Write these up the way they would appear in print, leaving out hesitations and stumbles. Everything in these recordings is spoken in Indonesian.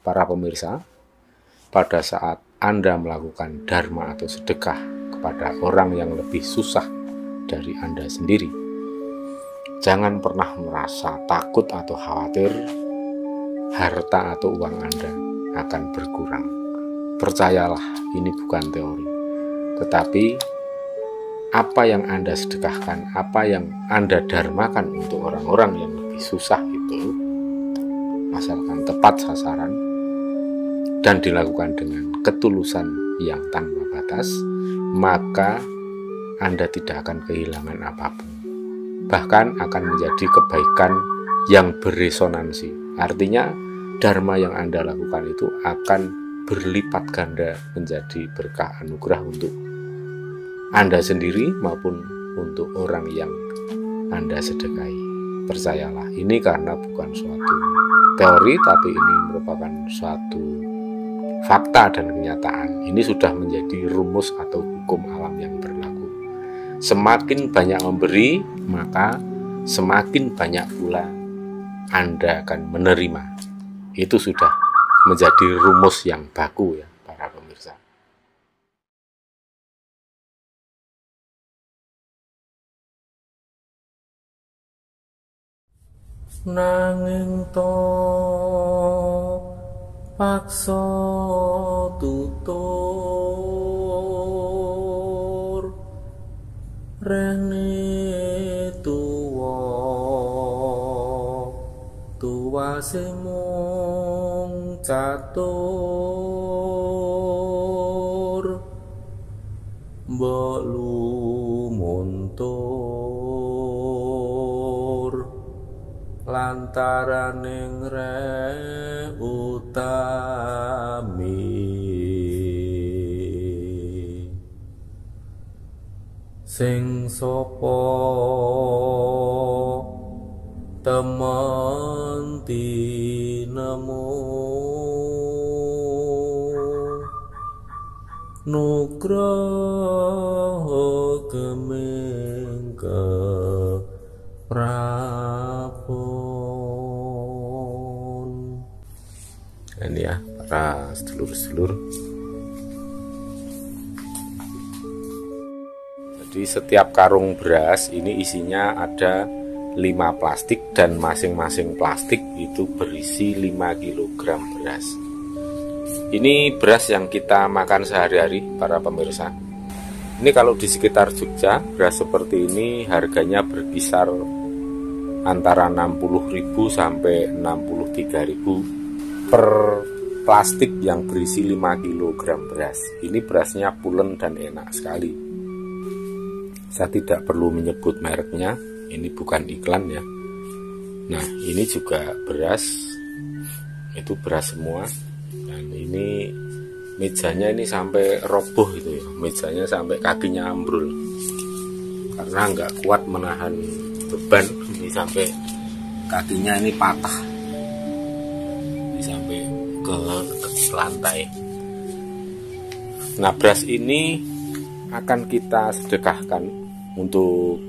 para pemirsa, pada saat Anda melakukan dharma atau sedekah kepada orang yang lebih susah dari Anda sendiri, jangan pernah merasa takut atau khawatir harta atau uang Anda akan berkurang. Percayalah, ini bukan teori, tetapi apa yang Anda sedekahkan, apa yang Anda dharmakan untuk orang-orang yang lebih susah itu, asalkan tepat sasaran dan dilakukan dengan ketulusan yang tanpa batas, maka Anda tidak akan kehilangan apapun. Bahkan akan menjadi kebaikan yang beresonansi. Artinya dharma yang Anda lakukan itu akan berlipat ganda menjadi berkah anugerah untuk Anda sendiri maupun untuk orang yang Anda sedekahi. Percayalah, ini karena bukan suatu teori, tapi ini merupakan suatu fakta dan kenyataan. Ini sudah menjadi rumus atau hukum alam yang berlaku. Semakin banyak memberi, maka semakin banyak pula Anda akan menerima. Itu sudah menjadi rumus yang baku ya, para pemirsa. Nanging to paksa tutur rene tuwa semung catur mbok lumuntur lantaraning re utami sing sapa temen tinemu nugraha gemeng keprapun. Ini ya para sedulur-sedulur. Jadi setiap karung beras ini isinya ada 5 plastik dan masing-masing plastik itu berisi 5 kg beras. Ini beras yang kita makan sehari-hari para pemirsa. Ini kalau di sekitar Jogja, beras seperti ini harganya berkisar antara 60.000 sampai 63.000 per plastik yang berisi 5 kg beras. Ini berasnya pulen dan enak sekali. Saya tidak perlu menyebut mereknya, ini bukan iklan ya. Nah, ini juga beras, itu beras semua. Dan ini mejanya ini sampai roboh itu ya, mejanya sampai kakinya ambrul karena nggak kuat menahan beban. Ini sampai kakinya ini patah, ini sampai ke lantai. Nah, beras ini akan kita sedekahkan untuk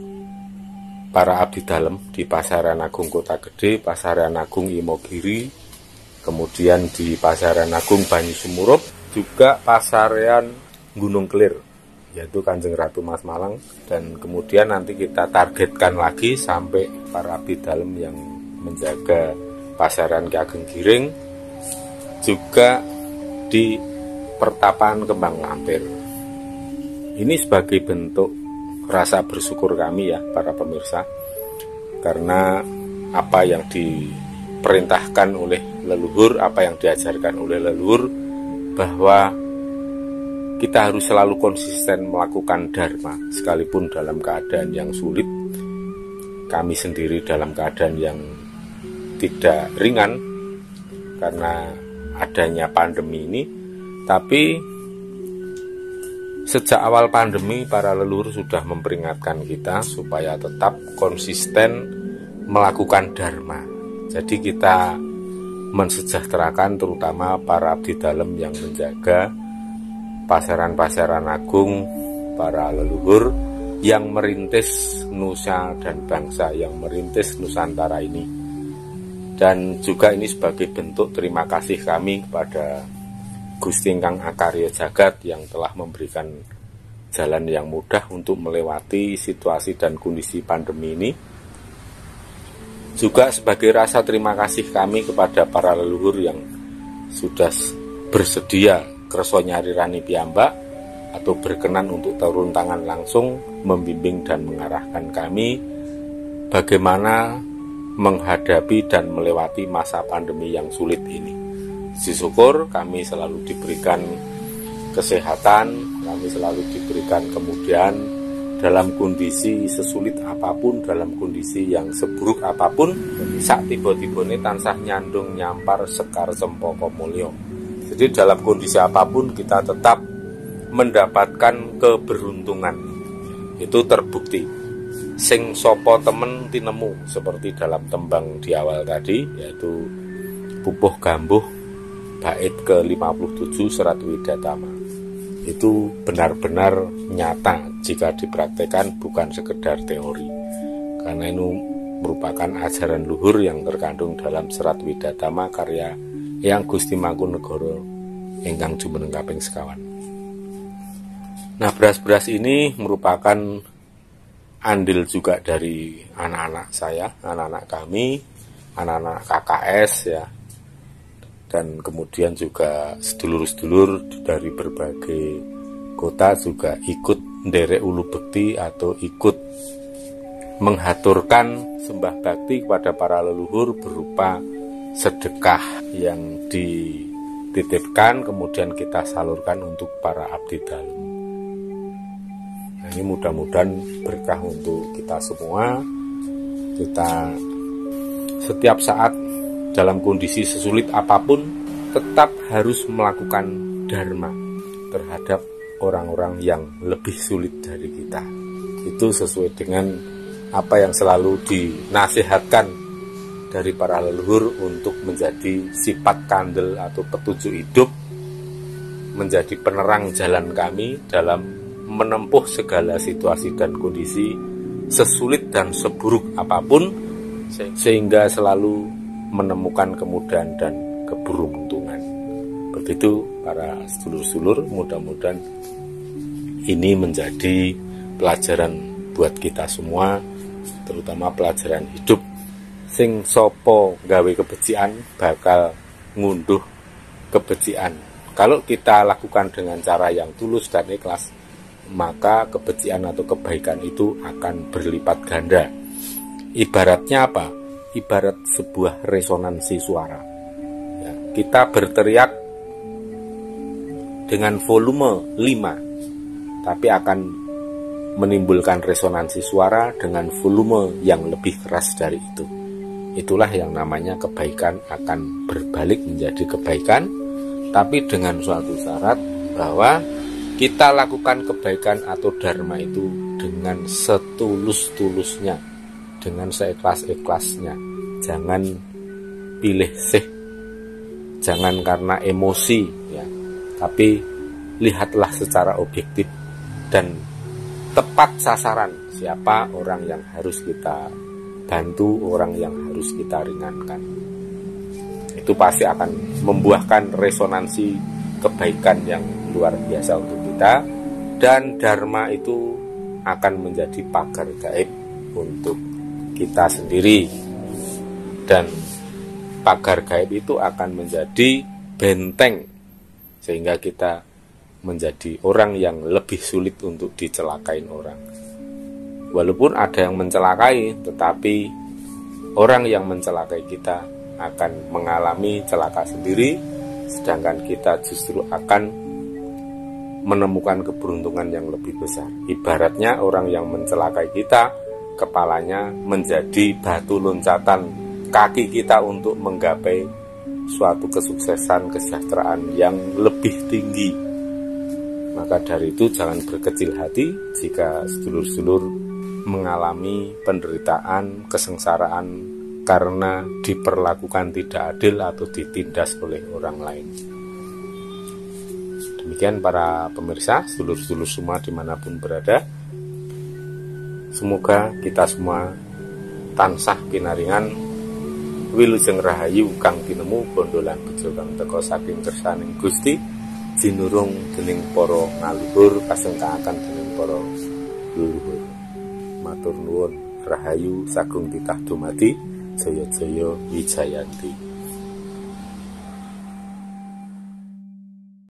para abdi dalam di Pasaran Agung Kota Gede, Pasaran Agung Imogiri, kemudian di Pasaran Agung Banyu Sumurup, juga Pasaran Gunung Kelir, yaitu Kanjeng Ratu Mas Malang. Dan kemudian nanti kita targetkan lagi sampai para abdi dalam yang menjaga Pasaran Ki Ageng Giring, juga di Pertapaan Kembang Lampir. Ini sebagai bentuk rasa bersyukur kami ya para pemirsa, karena apa yang diperintahkan oleh leluhur, apa yang diajarkan oleh leluhur, bahwa kita harus selalu konsisten melakukan dharma sekalipun dalam keadaan yang sulit. Kami sendiri dalam keadaan yang tidak ringan karena adanya pandemi ini, tapi sejak awal pandemi, para leluhur sudah memperingatkan kita supaya tetap konsisten melakukan dharma. Jadi kita mensejahterakan terutama para abdi dalam yang menjaga pasaran-pasaran agung, para leluhur yang merintis nusa dan bangsa, yang merintis Nusantara ini. Dan juga ini sebagai bentuk terima kasih kami kepada Gusti Ingkang Akarya Jagat yang telah memberikan jalan yang mudah untuk melewati situasi dan kondisi pandemi ini. Juga sebagai rasa terima kasih kami kepada para leluhur yang sudah bersedia kerso nyari rani piyambak atau berkenan untuk turun tangan langsung membimbing dan mengarahkan kami bagaimana menghadapi dan melewati masa pandemi yang sulit ini. Puji syukur kami selalu diberikan kesehatan, kami selalu diberikan kemudian dalam kondisi sesulit apapun, dalam kondisi yang seburuk apapun, sak tiba-tibane tansah nyandung nyampar sekar cempaka mulya. Jadi dalam kondisi apapun kita tetap mendapatkan keberuntungan. Itu terbukti. Sing sopo temen tinemu, seperti dalam tembang di awal tadi, yaitu Pupuh Gambuh bait ke-57 Serat Widatama. Itu benar-benar nyata jika dipraktekkan, bukan sekedar teori, karena itu merupakan ajaran luhur yang terkandung dalam Serat Widatama karya Yang Gusti Mangkunegara ingkang jumeneng kaping sekawan. Nah, beras-beras ini merupakan andil juga dari anak-anak saya, anak-anak kami, anak-anak KKS ya, dan kemudian juga sedulur-sedulur dari berbagai kota juga ikut nderek ulu bekti atau ikut menghaturkan sembah bakti kepada para leluhur berupa sedekah yang dititipkan kemudian kita salurkan untuk para abdi dalem. Nah, ini mudah-mudahan berkah untuk kita semua. Kita setiap saat dalam kondisi sesulit apapun tetap harus melakukan dharma terhadap orang-orang yang lebih sulit dari kita. Itu sesuai dengan apa yang selalu dinasihatkan dari para leluhur untuk menjadi sifat kandel atau petunjuk hidup, menjadi penerang jalan kami dalam menempuh segala situasi dan kondisi sesulit dan seburuk apapun, sehingga selalu menemukan kemudahan dan keberuntungan. Begitu para sedulur-sedulur, mudah-mudahan ini menjadi pelajaran buat kita semua, terutama pelajaran hidup. Sing sopo gawe kebecikan bakal ngunduh kebecikan. Kalau kita lakukan dengan cara yang tulus dan ikhlas, maka kebecikan atau kebaikan itu akan berlipat ganda. Ibaratnya apa? Ibarat sebuah resonansi suara ya, kita berteriak dengan volume 5 tapi akan menimbulkan resonansi suara dengan volume yang lebih keras dari itu. Itulah yang namanya kebaikan akan berbalik menjadi kebaikan, tapi dengan suatu syarat bahwa kita lakukan kebaikan atau dharma itu dengan setulus-tulusnya, dengan seikhlas-ikhlasnya. Jangan pilih jangan karena emosi ya, tapi lihatlah secara objektif dan tepat sasaran siapa orang yang harus kita bantu, orang yang harus kita ringankan. Itu pasti akan membuahkan resonansi kebaikan yang luar biasa untuk kita, dan dharma itu akan menjadi pagar gaib untuk kita sendiri, dan pagar gaib itu akan menjadi benteng sehingga kita menjadi orang yang lebih sulit untuk dicelakain orang. Walaupun ada yang mencelakai, tetapi orang yang mencelakai kita akan mengalami celaka sendiri, sedangkan kita justru akan menemukan keberuntungan yang lebih besar. Ibaratnya orang yang mencelakai kita, kepalanya menjadi batu loncatan kaki kita untuk menggapai suatu kesuksesan, kesejahteraan yang lebih tinggi. Maka dari itu jangan berkecil hati jika sedulur-sedulur mengalami penderitaan, kesengsaraan karena diperlakukan tidak adil atau ditindas oleh orang lain. Demikian para pemirsa, sedulur-sedulur semua dimanapun berada, semoga kita semua tansah pinaringan Wilujeng rahayu kang tinemu bondo lan bejo kang teka saking kersaning Gusti jinurung dening para ngaluhur kasengkaaken dening para leluhur. Matur nuwun, rahayu sagung titah dumadi, jaya-jaya Wijayanti.